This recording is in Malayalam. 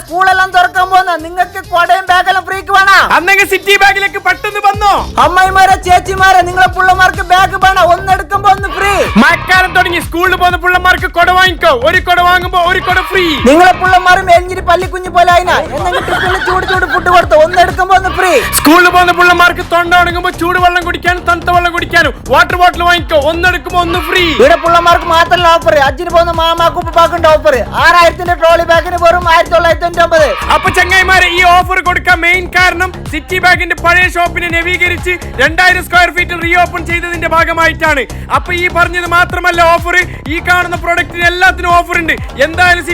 സ്കൂളെല്ലാം തുറക്കാൻ പോകുന്ന നിങ്ങൾക്ക് കൊടയും ബാഗെല്ലാം ഫ്രീക്ക് വേണം. അന്നെങ്കിൽ സിറ്റി ബാഗിലേക്ക് പെട്ടെന്ന് വന്നോ. അമ്മമാരെ ചേച്ചിമാരെ നിങ്ങളെ പിള്ളമാർക്ക് ബാഗ് വേണം. ഒന്നെടുക്കുമ്പോ ഒന്ന് ഫ്രീ. മഴക്കാലം തുടങ്ങി സ്കൂളിൽ പോകുന്ന പിള്ളമാർക്ക് കൊട വാങ്ങിക്കോ. ഒരു കൊട വാങ്ങുമ്പോ ഒരു കൊട ഫ്രീ. നിങ്ങളെ പിള്ളമാരും എരിഞ്ഞിട്ട് പള്ളിക്കുഞ്ഞു പോലെ ആയിനാ. എന്തെങ്കിലും ചൂട് ചൂട് ഫുഡ് കൊടുത്തു. ഒന്നെടുക്കുമ്പോ ഒന്ന് ഫ്രീ. സ്കൂളിൽ പോകുന്ന പിള്ളമാർക്ക് തൊണ്ട ഉണങ്ങുമ്പോ ചൂട് വെള്ളം കുടിക്കാനും തണുത്ത വെള്ളം കുടിക്കാനും വാട്ടർ ബോട്ടിൽ വാങ്ങിക്കോ. ഒന്നെടുക്കുമ്പോ ഒന്ന് ഫ്രീ. ഇവിടെ പിള്ളമാർക്ക് മാത്രമല്ല ഓഫർ. അജിന് പോകുന്ന മാമാക്കും ഉപ്പാക്കുണ്ട് ഓഫർ. 6000 ട്രോളി ബാഗിന് വെറും 1999. അപ്പൊ ചങ്ങായിമാരെ ഈ ഓഫർ കൊടുക്കാൻ മെയിൻ കാരണം സിറ്റി ബാഗിന്റെ പഴയ ഷോപ്പിനെ നവീകരിച്ച് 2000 സ്ക്വയർ ഫീറ്റ് റീ ഓപ്പൺ ചെയ്തതിന്റെ ഭാഗമായിട്ടാണ്. അപ്പൊ ഈ പറഞ്ഞത് മാത്രമല്ല ഓഫർ, ഈ കാണുന്ന പ്രൊഡക്റ്റിന് എല്ലാത്തിനും ഓഫർ ഉണ്ട്. എന്തായാലും